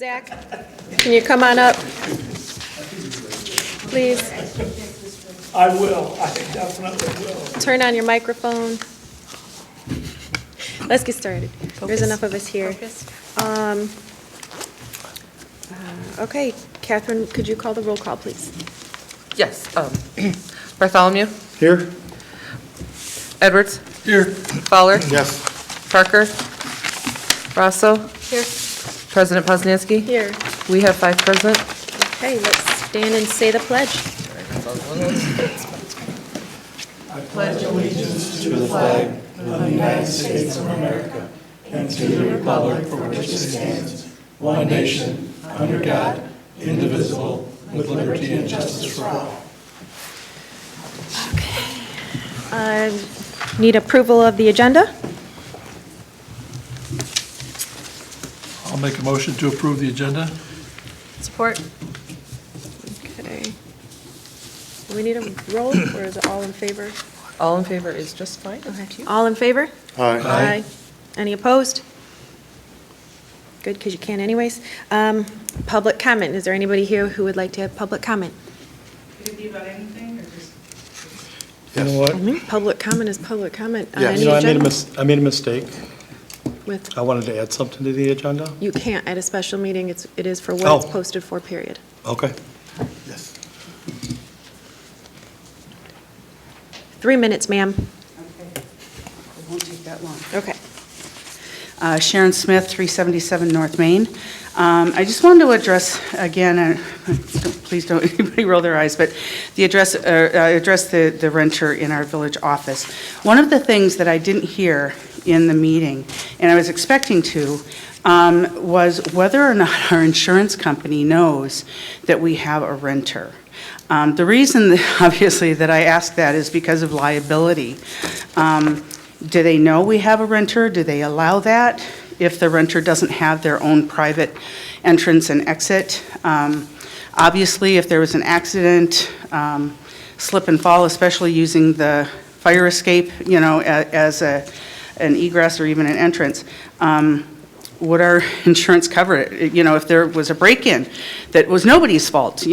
Zach, can you come on up, please? I will. I definitely will. Turn on your microphone. Let's get started. There's enough of us here. Okay, Catherine, could you call the roll call, please? Yes. Bartholomew? Here? Edwards? Here. Fowler? Yes. Parker? Rosso? Here. President Poznanski? Here. We have 5 present. Okay, let's stand and say the pledge. To the flag of the United States of America and to the republic for which it stands, one nation, under God, indivisible, with liberty and justice for all. Need approval of the agenda? I'll make a motion to approve the agenda. Support. Okay. Do we need a roll, or is it all in favor? All in favor is just fine. Okay. All in favor? Aye. Any opposed? Good, because you can't anyways. Public comment. Is there anybody here who would like to have public comment? Could it be about anything, or just? You know what? Public comment is public comment. on Yeah, any you know, I made agenda a mistake. with- I wanted to add something to the agenda. You can't at a special meeting. It is for what it's Oh. posted for, period. Okay. Yes. 3 minutes, ma'am. Okay. It won't take that long. Okay. Sharon Smith, 377 North Main. I just wanted to address, again, please don't anybody roll their eyes, but address the renter in our village office. One of the things that I didn't hear in the meeting, and I was expecting to, was whether or not our insurance company knows that we have a renter. The reason, obviously, that I ask that is because of liability. Do they know we have a renter? Do they allow that if the renter doesn't have their own private entrance and exit? Obviously, if there was an accident, slip and fall, especially using the fire escape, as an egress or even an entrance, would our insurance cover it? If there was a break-in that was nobody's fault,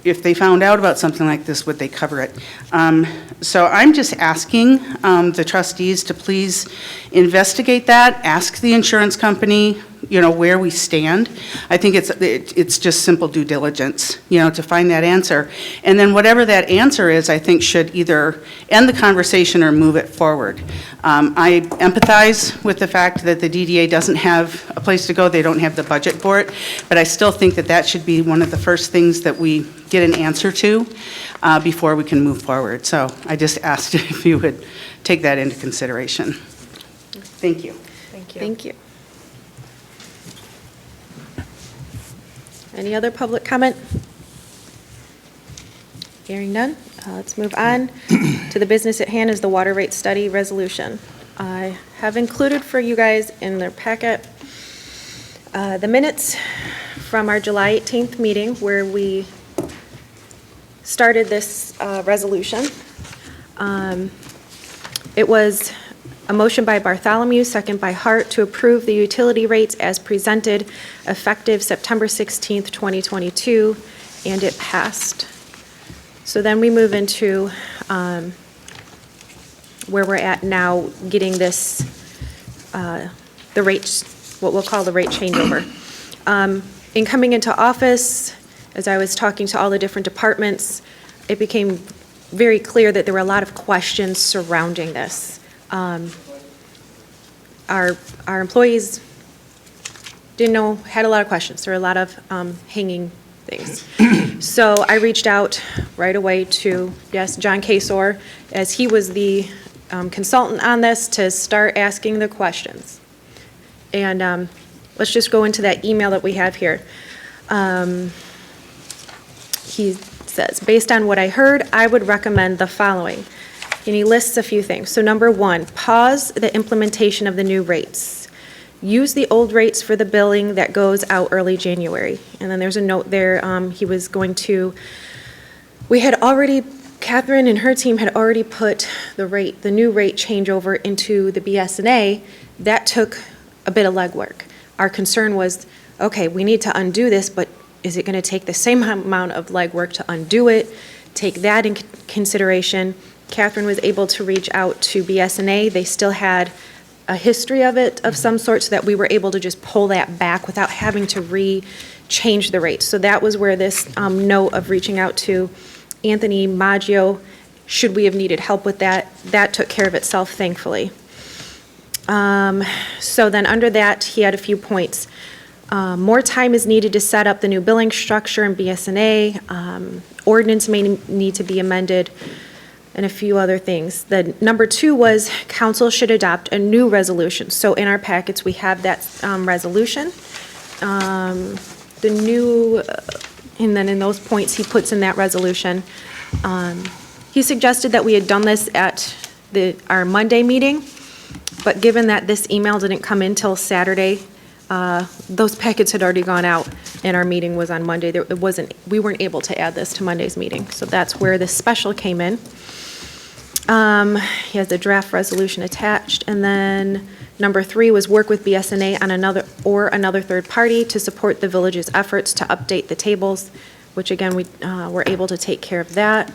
if they found out about something like this, would they cover it? So I'm just asking the trustees to please investigate that, ask the insurance company, where we stand. I think it's just simple due diligence, to find that answer. And then whatever that answer is, I think should either end the conversation or move it forward. I empathize with the fact that the DDA doesn't have a place to go. They don't have the budget for it. But I still think that should be one of the first things that we get an answer to before we can move forward. So I just asked if you would take that into consideration. Thank you. Thank you. Thank you. Any other public comment? Hearing none, let's move on to the business at hand is the water rate study resolution. I have included for you guys in their packet the minutes from our July 18th meeting where we started this resolution. It was a motion by Bartholomew, second by Hart, to approve the utility rates as presented effective September 16th, 2022, and it passed. So then we move into where we're at now, getting this, the rates, what we'll call the rate changeover. In coming into office, as I was talking to all the different departments, it became very clear that there were a lot of questions surrounding this. Our employees didn't know, had a lot of questions. There were a lot of hanging things. So I reached out right away to, John Kasor, as he was the consultant on this, to start asking the questions. And let's just go into that email that we have here. He says, based on what I heard, I would recommend the following. And he lists a few things. So number 1, pause the implementation of the new rates. Use the old rates for the billing that goes out early January. And then there's a note there, Catherine and her team had already put the new rate changeover into the BS&A. That took a bit of legwork. Our concern was okay, we need to undo this, but is it going to take the same amount of legwork to undo it? Take that in consideration. Catherine was able to reach out to BSNA. They still had a history of it of some sort, so that we were able to just pull that back without having to change the rates. So that was where this note of reaching out to Anthony Maggio, should we have needed help with that, that took care of itself, thankfully. So then under that, he had a few points. More time is needed to set up the new billing structure in BSNA. Ordinance may need to be amended, and a few other things. The number 2 was council should adopt a new resolution. So in our packets, we have that resolution. The new, and then in those points, he puts in that resolution. He suggested that we had done this at our Monday meeting, but given that this email didn't come in till Saturday, those packets had already gone out, and our meeting was on Monday. We weren't able to add this to Monday's meeting, so that's where this special came in. He has the draft resolution attached, and then number 3 was work with BSNA on another third party to support the village's efforts to update the tables, which again, we were able to take care of that.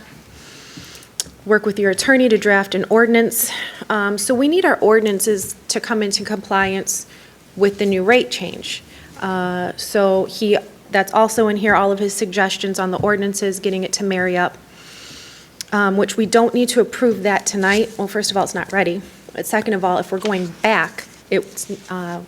Work with your attorney to draft an ordinance. So we need our ordinances to come into compliance with the new rate change. So that's also in here, all of his suggestions on the ordinances, getting it to marry up, which we don't need to approve that tonight. Well, first of all, it's not ready. But second of all, if we're going back to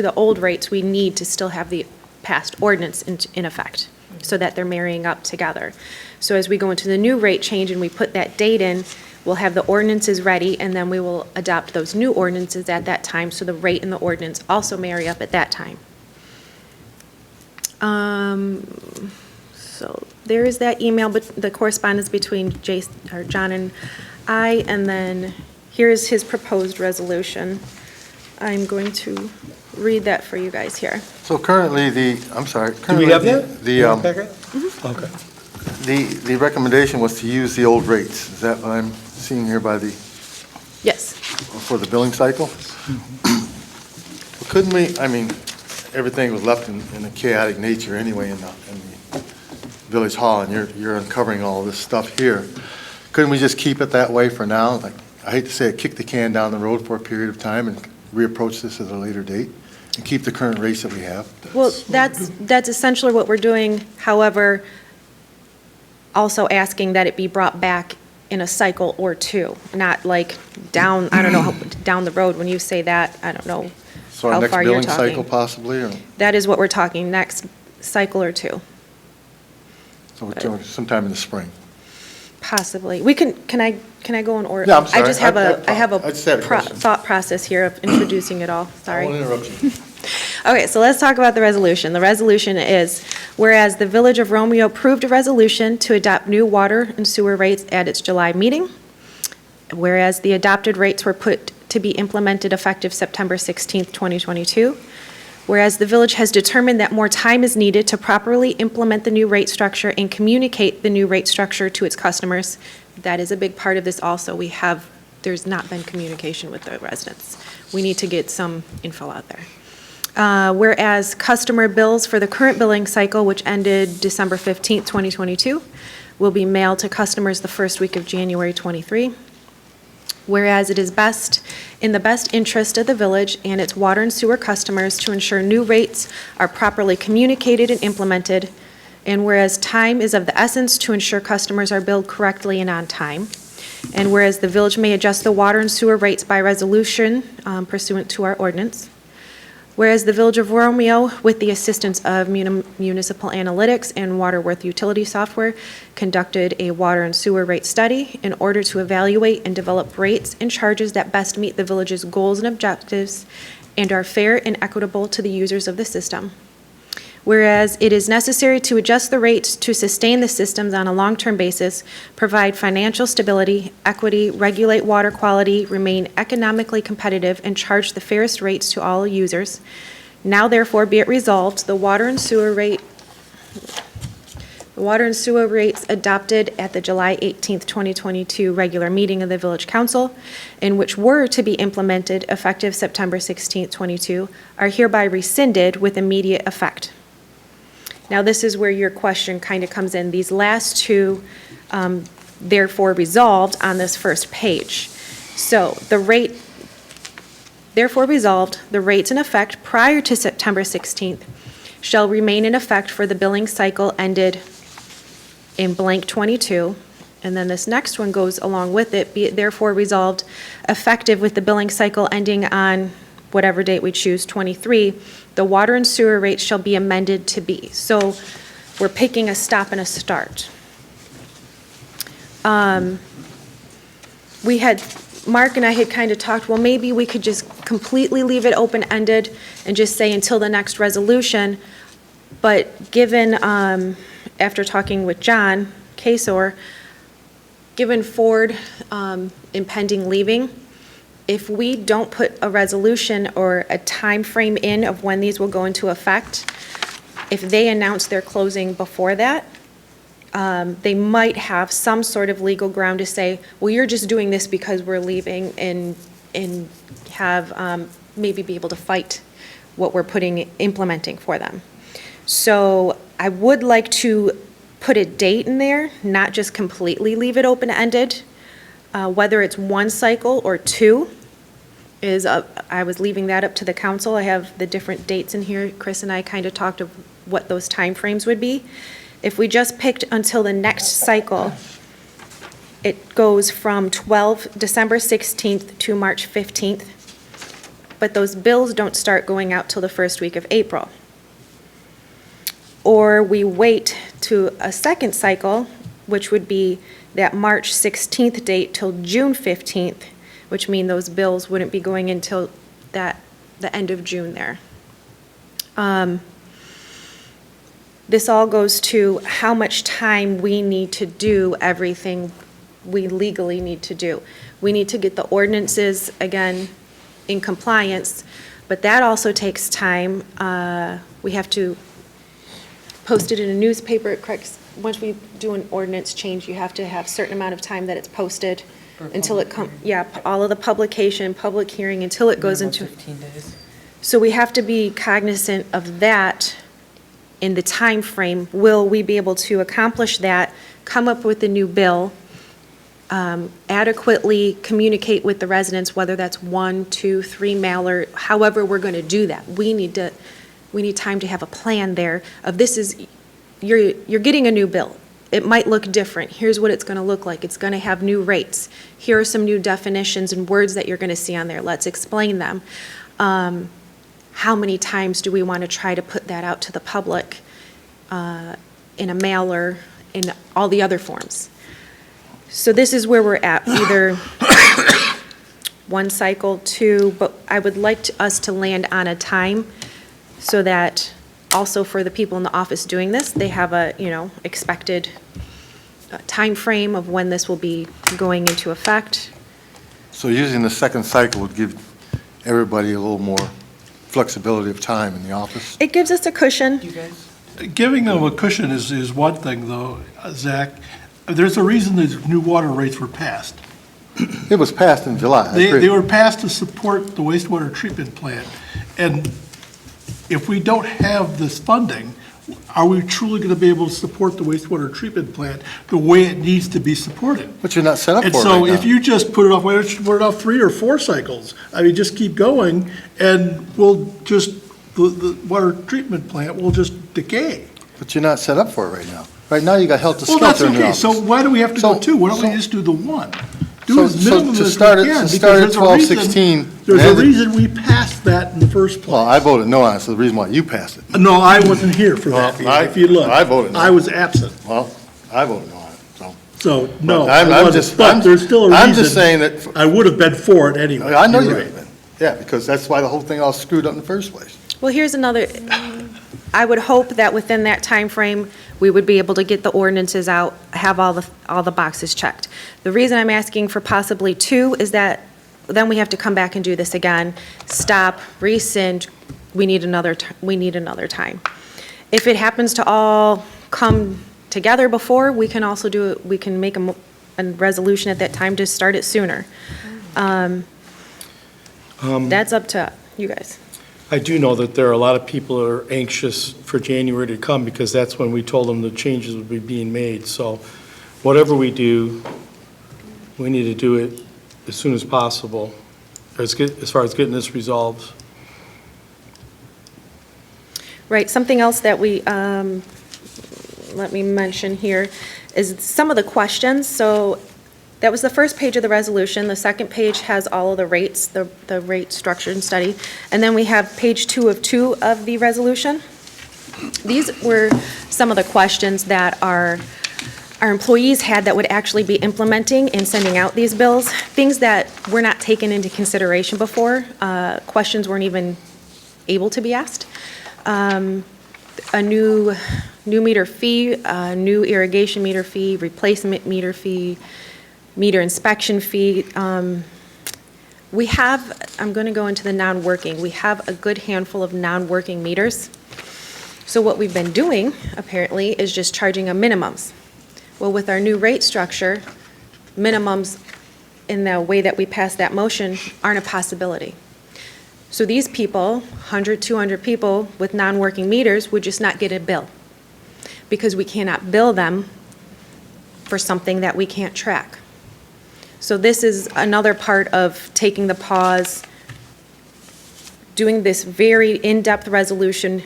the old rates, we need to still have the past ordinance in effect so that they're marrying up together. So as we go into the new rate change and we put that date in, we'll have the ordinances ready, and then we will adopt those new ordinances at that time, so the rate and the ordinance also marry up at that time. So there is that email, but the correspondence between John and I, and then here is his proposed resolution. I'm going to read that for you guys here. So currently, I'm sorry. Do we have that? The Okay. The recommendation was to use the old rates. Is that what I'm seeing here Yes. for the billing cycle? Well, couldn't we, I mean, everything was left in a chaotic nature anyway in the village hall, and you're uncovering all this stuff here. Couldn't we just keep it that way for now? Like, I hate to say it, kick the can down the road for a period of time and reapproach this at a later date and keep the current rates that we have? Well, that's essentially what we're doing. However, also asking that it be brought back in a cycle or two, not like down, I don't know, down the road. When you say that, I don't know So our how next far you're billing cycle talking. possibly, or That is what we're talking, next cycle or two, so we're talking sometime in the spring? possibly. We can I go in order? Yeah, I'm sorry. I just have I a just had a question. thought process here of introducing it all, I sorry. won't interrupt you. Okay, so let's talk about the resolution. The resolution is, whereas the Village of Romeo approved a resolution to adopt new water and sewer rates at its July meeting, whereas the adopted rates were put to be implemented effective September 16th, 2022, whereas the village has determined that more time is needed to properly implement the new rate structure and communicate the new rate structure to its customers. That is a big part of this also. There's not been communication with the residents. We need to get some info out there. Whereas customer bills for the current billing cycle, which ended December 15th, 2022, will be mailed to customers the first week of January 23. Whereas it is in the best interest of the village and its water and sewer customers to ensure new rates are properly communicated and implemented, and whereas time is of the essence to ensure customers are billed correctly and on time, and whereas the village may adjust the water and sewer rates by resolution pursuant to our ordinance, whereas the Village of Romeo, with the assistance of municipal analytics and water worth utility software, conducted a water and sewer rate study in order to evaluate and develop rates and charges that best meet the village's goals and objectives and are fair and equitable to the users of the system. Whereas it is necessary to adjust the rates to sustain the systems on a long-term basis, provide financial stability, equity, regulate water quality, remain economically competitive, and charge the fairest rates to all users. Now therefore be it resolved, the water and sewer rate The water and sewer rates adopted at the July 18th, 2022 regular meeting of the Village Council, and which were to be implemented effective September 16th, 22, are hereby rescinded with immediate effect. Now, this is where your question kind of comes in. These last two, therefore resolved on this first page. So the rate, therefore resolved, the rates in effect prior to September 16th shall remain in effect for the billing cycle ended in blank 22, and then this next one goes along with it, be it therefore resolved, effective with the billing cycle ending on whatever date we choose, 23, the water and sewer rates shall be amended to be. So we're picking a stop and a start. Mark and I had kind of talked, well, maybe we could just completely leave it open-ended and just say until the next resolution. But given, after talking with John Kasor, given Ford impending leaving, if we don't put a resolution or a time frame in of when these will go into effect, if they announce their closing before that, they might have some sort of legal ground to say, well, you're just doing this because we're leaving, and have maybe be able to fight what we're implementing for them. So I would like to put a date in there, not just completely leave it open-ended. Whether it's one cycle or two is I was leaving that up to the council. I have the different dates in here. Chris and I kind of talked of what those timeframes would be. If we just picked until the next cycle, it goes from December 16th to March 15th, but those bills don't start going out till the first week of April. Or we wait to a second cycle, which would be that March 16th date till June 15th, which means those bills wouldn't be going until the end of June there. This all goes to how much time we need to do everything we legally need to do. We need to get the ordinances, again, in compliance, but that also takes time. We have to post it in a newspaper. Correct. Once we do an ordinance change, you have to have a certain amount of time that it's posted until it comes, all of the publication, public hearing, until it goes into. 15 days. So we have to be cognizant of that in the time frame. Will we be able to accomplish that, come up with a new bill, adequately communicate with the residents, whether that's 1, 2, 3 mailer, however we're going to do that. We need time to have a plan there of this is, you're getting a new bill. It might look different. Here's what it's going to look like. It's going to have new rates. Here are some new definitions and words that you're going to see on there. Let's explain them. How many times do we want to try to put that out to the public in a mailer, in all the other forms? So this is where we're at, either one cycle, two, but I would like us to land on a time so that also for the people in the office doing this, they have a, expected time frame of when this will be going into effect. So using the second cycle would give everybody a little more flexibility of time in the office? It gives us a cushion. You guys? Giving them a cushion is one thing, though, Zach. There's a reason these new water rates were passed. It was passed in July, I They agree. were passed to support the wastewater treatment plant. And if we don't have this funding, are we truly going to be able to support the wastewater treatment plant the way it needs to be supported? But you're not set up And for it so right if now. you just put it off, why don't you put it off 3 or 4 cycles? I mean, just keep going, and the water treatment plant will just decay. But you're not set up for it right now. Right now, you got helter Well, that's skelter in the okay, office. so why do we have to go So- 2? Why don't we so- just do the 1? Do So- as minimum so to as we start it- can, to because start at there's a 12/16, There's a and then- reason we passed that in the first place. Well, I voted no on it, so the reason why you passed it. No, I wasn't here for that, Well, if you look. I voted no. I was absent, Well, I voted no on it, so. so, no, But I I'm wasn't. just- But I'm- there's still a reason. I'm just saying that- I would have been for it anyway. I know you You're would right. have been. Yeah, because that's why the whole thing all screwed up in the first place. Well, here's another, I would hope that within that time frame, we would be able to get the ordinances out, have all the boxes checked. The reason I'm asking for possibly 2 is that then we have to come back and do this again, stop, rescind, we need another time. If it happens to all come together before, we can also do it, we can make a resolution at that time to start it sooner. That's up to you guys. I do know that there are a lot of people that are anxious for January to come because that's when we told them the changes would be being made. So whatever we do, we need to do it as soon as possible, as far as getting this resolved. Right, something else that we, let me mention here, is some of the questions. So that was the first page of the resolution. The second page has all of the rates, the rate structure and study. And then we have page 2 of 2 of the resolution. These were some of the questions that our employees had that would actually be implementing and sending out these bills, things that were not taken into consideration before. Questions weren't even able to be asked. A new meter fee, new irrigation meter fee, replacement meter fee, meter inspection fee. We have, I'm going to go into the non-working. We have a good handful of non-working meters. So what we've been doing, apparently, is just charging them minimums. Well, with our new rate structure, minimums in the way that we passed that motion aren't a possibility. So these people, 100, 200 people with non-working meters would just not get a bill because we cannot bill them for something that we can't track. So this is another part of taking the pause, doing this very in-depth resolution,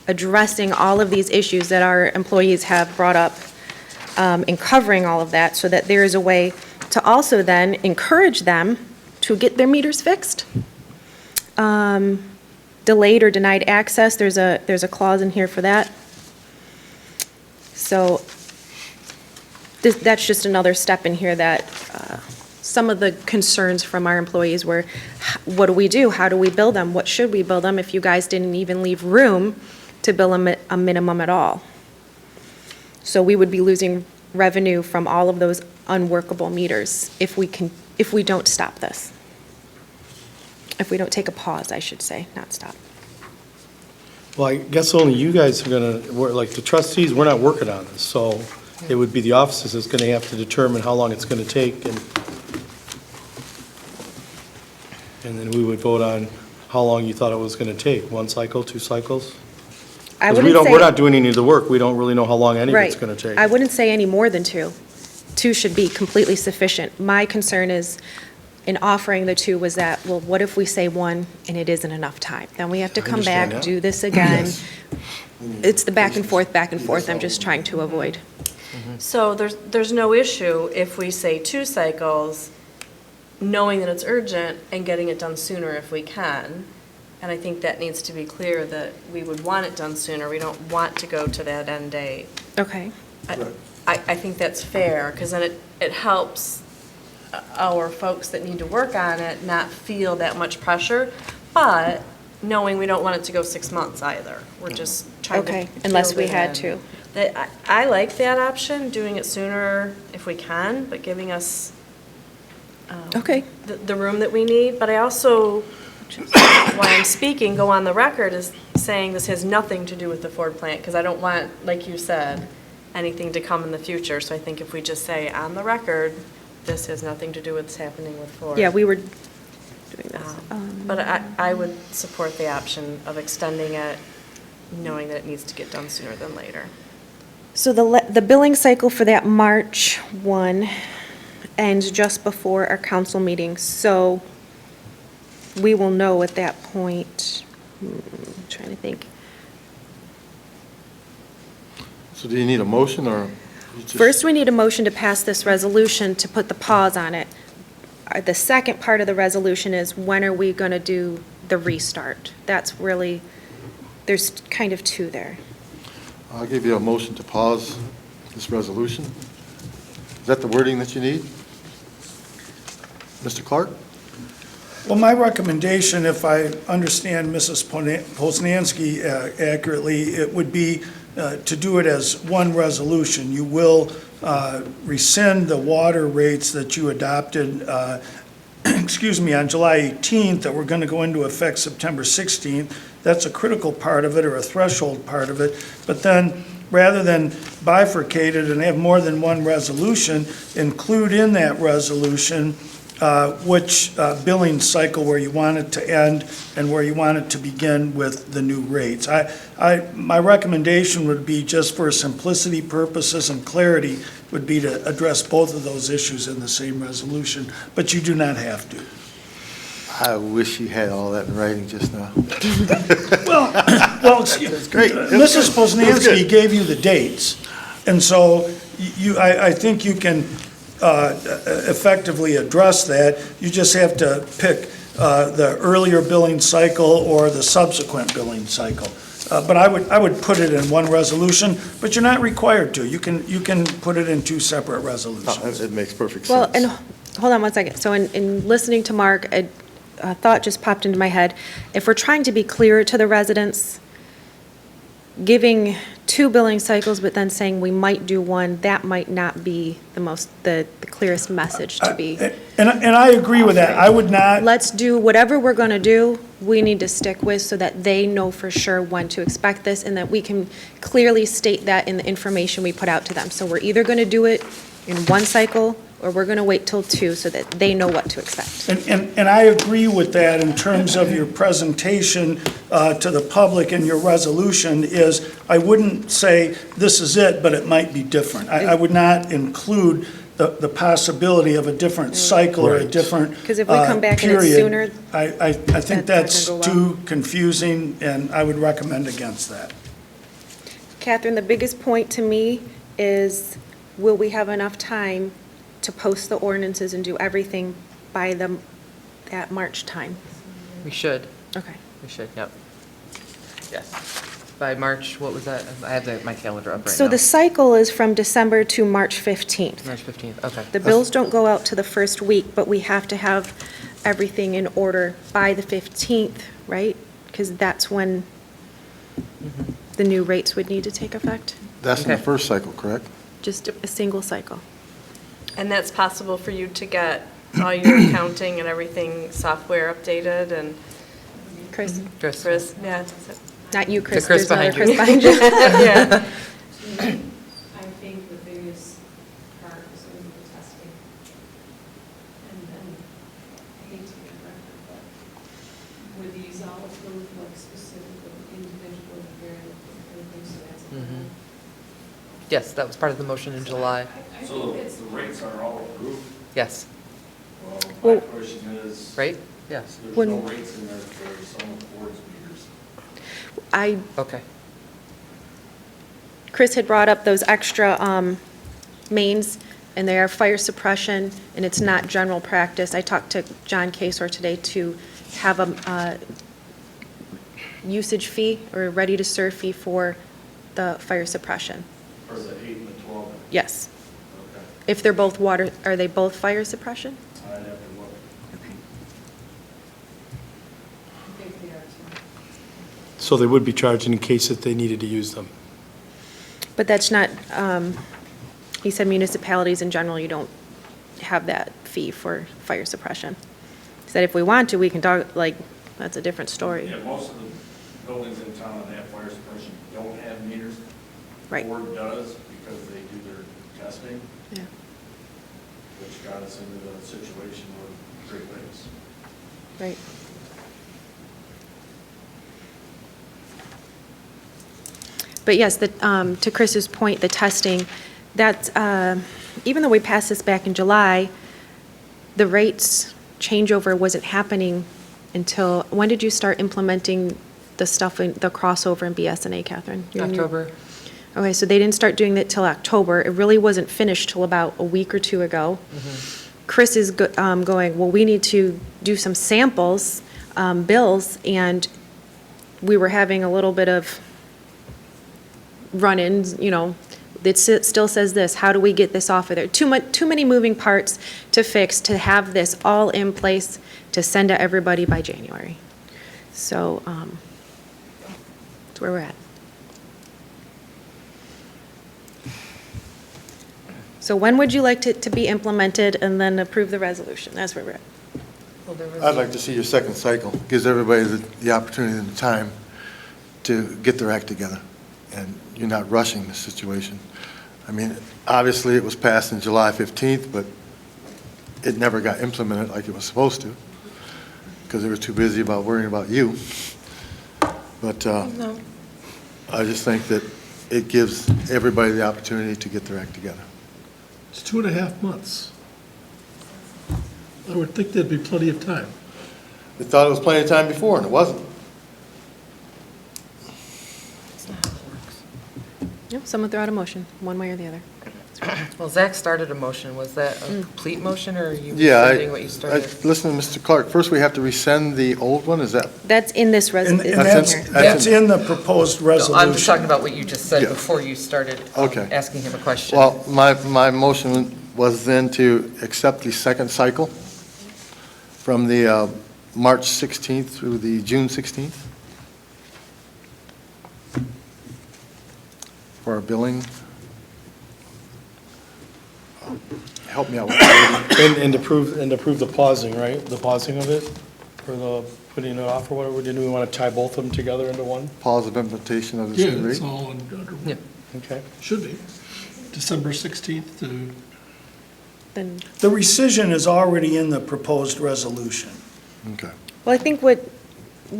addressing all of these issues that our employees have brought up, and covering all of that so that there is a way to also then encourage them to get their meters fixed. Delayed or denied access, there's a clause in here for that. So that's just another step in here that some of the concerns from our employees were, what do we do? How do we bill them? What should we bill them if you guys didn't even leave room to bill them a minimum at all? So we would be losing revenue from all of those unworkable meters if we don't stop this. If we don't take a pause, I should say, not stop. Well, I guess only you guys are going to, like the trustees, we're not working on this, so it would be the offices that's going to have to determine how long it's going to take, and then we would vote on how long you thought it was going to take, 1 cycle, 2 cycles? I 'Cause wouldn't say. we're not doing any of the work, we don't really know how long any of it's Right. going to take. I wouldn't say any more than 2. 2 should be completely sufficient. My concern is, in offering the 2, was that, well, what if we say 1 and it isn't enough time? Then we have to I come understand back, that. do this again. Yes. It's the back and forth I'm just trying to avoid. So there's no issue if we say 2 cycles, knowing that it's urgent and getting it done sooner if we can. And I think that needs to be clear that we would want it done sooner. We don't want to go to that end date. Okay. I think that's fair, because then it helps our folks that need to work on it not feel that much pressure, but knowing we don't want it to go 6 months either. We're just trying to. Okay, unless build we it had in. to. I like that option, doing it sooner if we can, but giving us Okay. the room that we need. But I also, while I'm speaking, go on the record as saying this has nothing to do with the Ford plant, because I don't want, like you said, anything to come in the future. So I think if we just say on the record, this has nothing to do with what's happening with Ford. Yeah, we were doing this. But I would support the option of extending it, knowing that it needs to get done sooner than later. So the billing cycle for that March 1 ends just before our council meeting, so we will know at that point, trying to think. So do you need a motion, or? you just- First, we need a motion to pass this resolution to put the pause on it. The second part of the resolution is, when are we going to do the restart? That's really, there's kind of 2 there. I'll give you a motion to pause this resolution. Is that the wording that you need? Mr. Clark? Well, my recommendation, if I understand Mrs. Poznanski accurately, it would be to do it as one resolution. You will rescind the water rates that you adopted, excuse me, on July 18th, that were going to go into effect September 16th. That's a critical part of it, or a threshold part of it. But then rather than bifurcate it and have more than one resolution, include in that resolution which billing cycle where you want it to end and where you want it to begin with the new rates. My recommendation would be, just for simplicity purposes and clarity, would be to address both of those issues in the same resolution, but you do not have to. I wish you had all that in writing just now. Well, That's great. Mrs. Poznanski gave you the dates, and so I think you can effectively address that. You just have to pick the earlier billing cycle or the subsequent billing cycle. But I would put it in one resolution, but you're not required to. You can put it in two separate resolutions. It makes perfect Well, sense. and hold on one second. So in listening to Mark, a thought just popped into my head. If we're trying to be clearer to the residents, giving 2 billing cycles, but then saying we might do one, that might not be the clearest message to be. And I agree with that. I would not. Let's do whatever we're going to do, we need to stick with so that they know for sure when to expect this and that we can clearly state that in the information we put out to them. So we're either going to do it in one cycle or we're going to wait till 2 so that they know what to expect. And I agree with that in terms of your presentation to the public and your resolution is, I wouldn't say this is it, but it might be different. I would not include the possibility of a different cycle or a different 'Cause if we come back and it's period. sooner, I think that's that's not gonna go well. too confusing, and I would recommend against that. Catherine, the biggest point to me is, will we have enough time to post the ordinances and do everything by that March time? We should. Okay. We should, yep. Yes. By March, what was that? I have my calendar up right now. So the cycle is from December to March 15th. March 15th, okay. The bills don't go out to the first week, but we have to have everything in order by the 15th, right? Because that's when the new rates would need to take effect. That's in the Okay. first cycle, correct? Just a single cycle. And that's possible for you to get all your accounting and everything software updated and Chris? Chris. Chris, yeah. Not you, Chris. Chris There's another behind you. Chris behind you. Yeah. I think the biggest part is going to be the testing. And then, I hate to be a record, but were these all approved, like specifically individual variable things, so that's. Mhm. Yes, that was part of the motion in July. I So think it's. the rates are all approved? Yes, Well, Well- my question is, right? Yes. there's When- no rates in there for some of the board's meters. I, Okay. Chris had brought up those extra mains, and they are fire suppression, and it's not general practice. I talked to John Kasor today to have a usage fee or a ready-to-serve fee for the fire suppression. For the 8 and the 12? Yes. Okay, If they're both water, are they both fire suppression? I'd have to look. Okay. I think they are too. So they would be charged in case that they needed to use them. But that's not, he said municipalities in general, you don't have that fee for fire suppression. He said if we want to, we can talk, like, that's a different story. Yeah, most of the buildings in town that have fire suppression don't have meters. Right. Ford does because they do their testing, Yeah. which got us into the situation with Great Lakes. Right. But yes, to Chris's point, the testing, that, even though we passed this back in July, the rates changeover wasn't happening until, when did you start implementing the stuff, the crossover in BSNA, Catherine? October. Okay, so they didn't start doing that till October. It really wasn't finished till about a week or two ago. Chris is going, well, we need to do some samples, bills, and we were having a little bit of run-ins, it still says this, how do we get this off of there? Too many moving parts to fix, to have this all in place, to send to everybody by January. So, that's where we're at. So when would you like to be implemented and then approve the resolution? That's where we're at. Well, there was- I'd like to see your second cycle. Gives everybody the opportunity and the time to get their act together. and you're not rushing the situation. I mean, obviously, it was passed in July 15th, but it never got implemented like it was supposed to, because they were too busy about worrying about you. But I just think that it gives everybody the opportunity to get their act together. It's 2.5 months. I would think there'd be plenty of time. They thought it was plenty of time before, and it wasn't. No, someone throw out a motion, one way or the other. Well, Zach started a motion. Was that a complete motion, or are you Yeah, rescinding what you I started? listen to Mr. Clark. First, we have to rescind the old one, is that? That's in this And resolution. that's in the proposed No, resolution. I'm just talking about what you just said Yeah. before you started Okay. asking him a question. Well, my motion was then to accept the second cycle from the March 16th through the June 16th for our billing. Help me out with that. And approve the pausing, right? The pausing of it, or the putting it off or whatever. Didn't we want to tie both of them together into one? Pause of implementation of Yeah, this it's rate. all under, Yeah. Okay. should be. December 16th to, Then, The rescission is already in the proposed resolution. Okay. well, I think we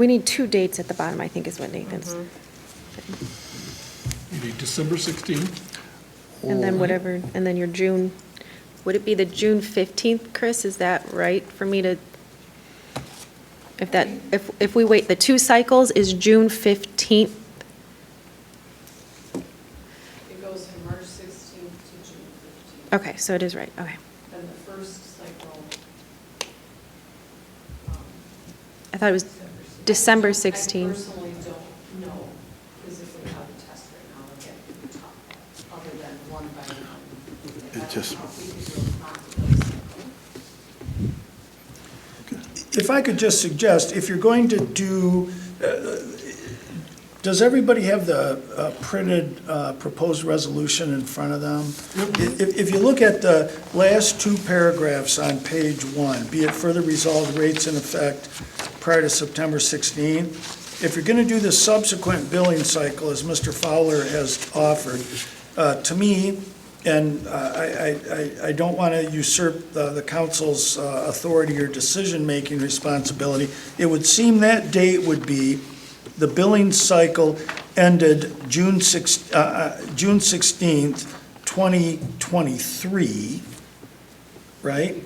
need 2 dates at the bottom, I think is what Nathan's. maybe December 16th. And then whatever, and then your June, would it be the June 15th, Chris? Is that right for me to, if we wait the 2 cycles, is June 15th? It goes from March 16th to June 15th. Okay, so it is right, okay. And the first cycle, I thought it was December 16th. I personally don't know physically how to test right now to get top, other than one by one. It just- If I could just suggest, if you're going to do, does everybody have the printed proposed resolution in front of them? If you look at the last 2 paragraphs on page 1, be it further resolved rates in effect prior to September 16, if you're going to do the subsequent billing cycle, as Mr. Fowler has offered, to me, and I don't want to usurp the council's authority or decision-making responsibility, it would seem that date would be, the billing cycle ended June 16th, 2023, right?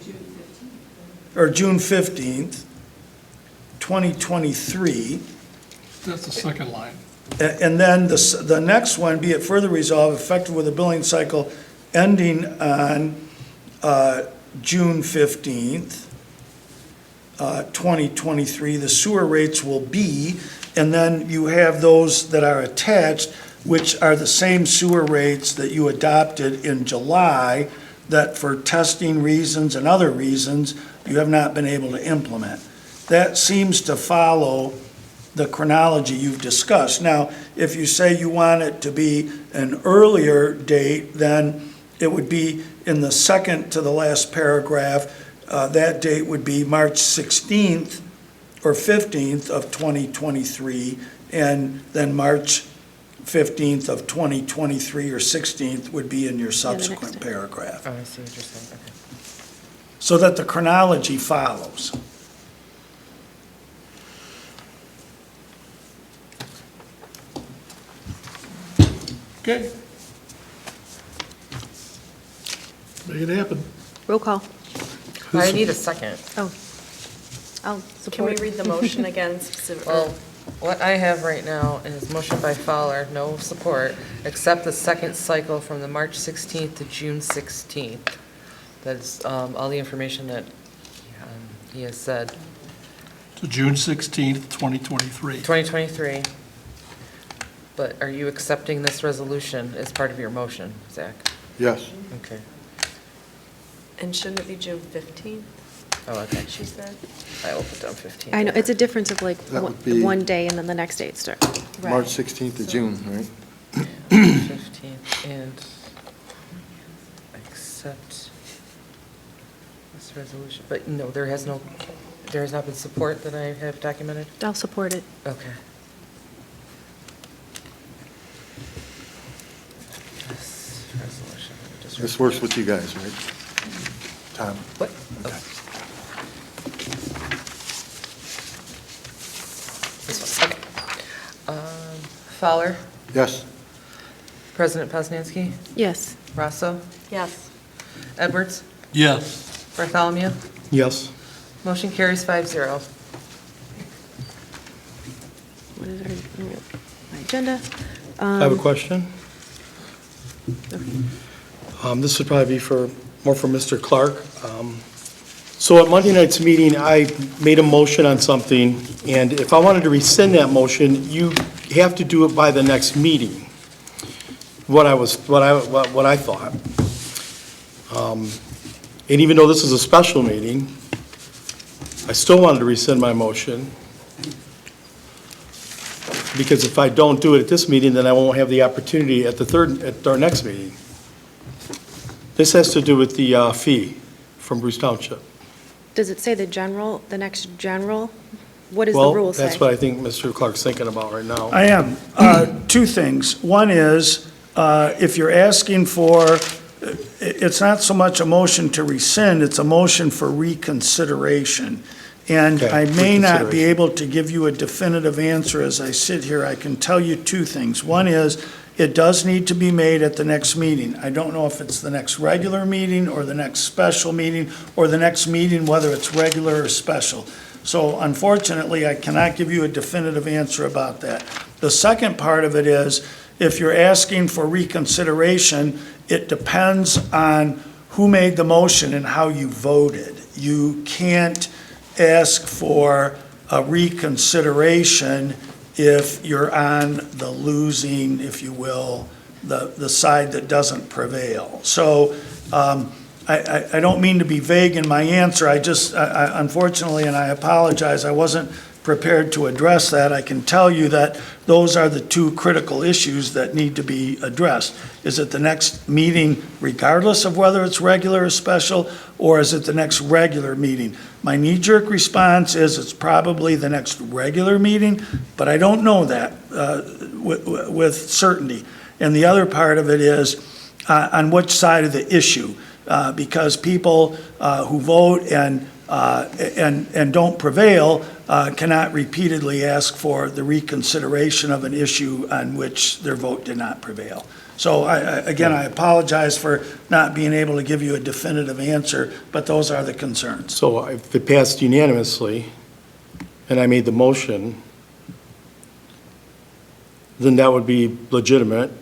Or June 15th, 2023. That's the second line. And then the next one, be it further resolved, effective with a billing cycle ending on June 15th, 2023, the sewer rates will be, and then you have those that are attached, which are the same sewer rates that you adopted in July, that for testing reasons and other reasons, you have not been able to implement. That seems to follow the chronology you've discussed. Now, if you say you want it to be an earlier date, then it would be in the second to the last paragraph. That date would be March 16th or 15th of 2023, and then March 15th of 2023 or 16th would be in your subsequent paragraph, Oh, I see what you're saying, okay. so that the chronology follows. Okay. Make it happen. Roll call. I need a second. Oh. I'll Can we support. read the motion again? specific- Well, what I have right now is motion by Fowler, no support, accept the second cycle from the March 16th to June 16th. That's all the information that he has said. To June 16th, 2023. 2023. But are you accepting this resolution as part of your motion, Zach? Yes. Okay. And shouldn't it be June 15th, Oh, okay. she said? I will put down 15. I know, it's a difference of like That would be- one day and then the next day it starts. March 16th of June, right? 15th, and accept this resolution. But no, there has not been support that I have documented? I'll support it. Okay. This works with you guys, right? Tom? What? This one, okay. Fowler, Yes. President Poznanski, Yes. Rosso, Yes. Edwards, Yes. Bartholomew. Yes. Motion carries 5-0. What is my agenda? I have a question. This would probably be more for Mr. Clark. So at Monday night's meeting, I made a motion on something, and if I wanted to rescind that motion, you have to do it by the next meeting. What I thought. And even though this is a special meeting, I still wanted to rescind my motion. Because if I don't do it at this meeting, then I won't have the opportunity at our next meeting. This has to do with the fee from Bruce Township. Does it say the next general? What does the rule Well, say? that's what I think Mr. Clark's thinking about right now. I am. Two things. One is, if you're asking for, it's not so much a motion to rescind, it's a motion for reconsideration. And Okay, I may not be reconsideration. able to give you a definitive answer as I sit here. I can tell you two things. One is, it does need to be made at the next meeting. I don't know if it's the next regular meeting or the next special meeting, or the next meeting, whether it's regular or special. So unfortunately, I cannot give you a definitive answer about that. The second part of it is, if you're asking for reconsideration, it depends on who made the motion and how you voted. You can't ask for a reconsideration if you're on the losing, if you will, the side that doesn't prevail. So I don't mean to be vague in my answer. I unfortunately, and I apologize, I wasn't prepared to address that. I can tell you that those are the two critical issues that need to be addressed. Is it the next meeting regardless of whether it's regular or special, or is it the next regular meeting? My knee-jerk response is it's probably the next regular meeting, but I don't know that with certainty. And the other part of it is on which side of the issue, because people who vote and don't prevail cannot repeatedly ask for the reconsideration of an issue on which their vote did not prevail. So again, I apologize for not being able to give you a definitive answer, but those are the concerns. So if it passed unanimously, and I made the motion, then that would be legitimate.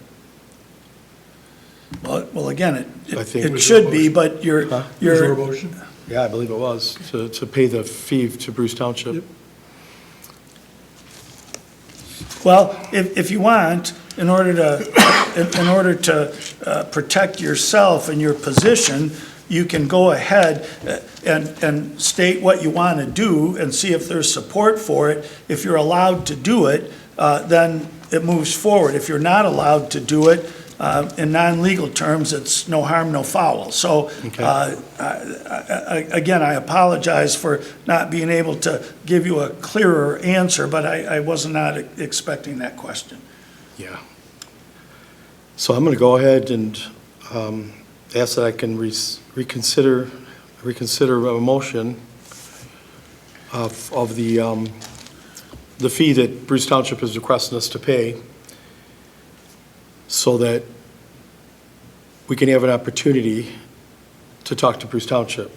Well, again, I think- it should be, but Was your you're, motion? Yeah, I believe it was, to pay the fee to Bruce Township. Yep. well, if you want, in order to protect yourself and your position, you can go ahead and state what you want to do and see if there's support for it. If you're allowed to do it, then it moves forward. If you're not allowed to do it, in non-legal terms, it's no harm, no foul. So, again, I apologize for not being able to give you a clearer answer, but I was not expecting that question. Yeah. So I'm going to go ahead and ask that I can reconsider a motion of the fee that Bruce Township is requesting us to pay, so that we can have an opportunity to talk to Bruce Township.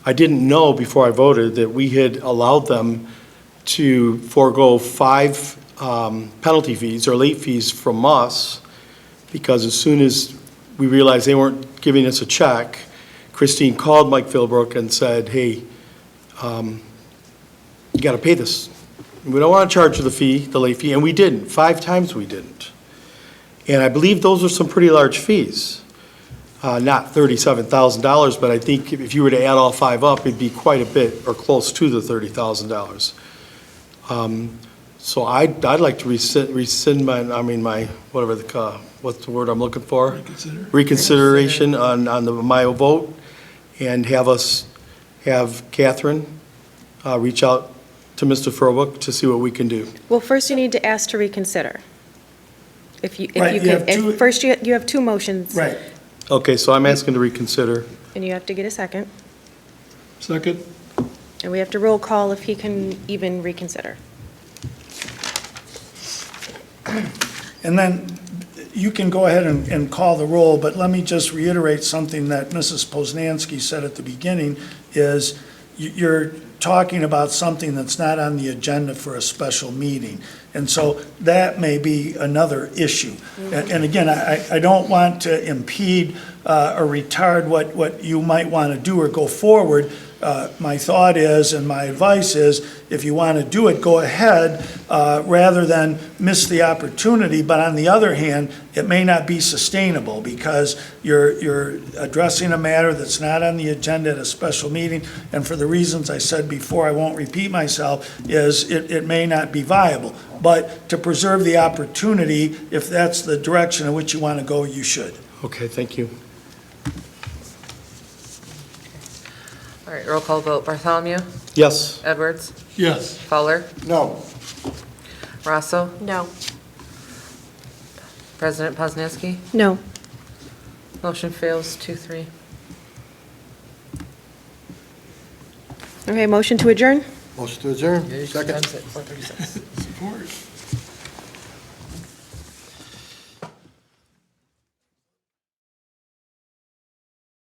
I didn't know before I voted that we had allowed them to forego 5 penalty fees or late fees from us, because as soon as we realized they weren't giving us a check, Christine called Mike Philbrook and said, hey, you got to pay this. We don't want to charge you the late fee, and we didn't. 5 times we didn't. And I believe those are some pretty large fees. Not $37,000, but I think if you were to add all 5 up, it'd be quite a bit, or close to the $30,000. So I'd like to rescind my, what's the word I'm looking for? Reconsider? Reconsideration on my vote, and have Catherine reach out to Mr. Philbrook to see what we can do. Well, first you need to ask to reconsider. If you Right, you have two- first you have 2 motions. Right. Okay, so I'm asking to reconsider. And you have to get a second. Second? And we have to roll call if he can even reconsider. And then you can go ahead and call the roll, but let me just reiterate something that Mrs. Poznanski said at the beginning, is you're talking about something that's not on the agenda for a special meeting. And so that may be another issue. And again, I don't want to impede or retard what you might want to do or go forward. My thought is, and my advice is, if you want to do it, go ahead, rather than miss the opportunity. But on the other hand, it may not be sustainable because you're addressing a matter that's not on the agenda at a special meeting. And for the reasons I said before, I won't repeat myself, is it may not be viable. But to preserve the opportunity, if that's the direction in which you want to go, you should. Okay, thank you. All right, roll call vote. Bartholomew? Yes. Edwards? Yes. Fowler? No. Rosso? No. President Poznanski? No. Motion fails 2-3. Okay, motion to adjourn? Motion to adjourn. Yeah, you Second. times it, 4:36.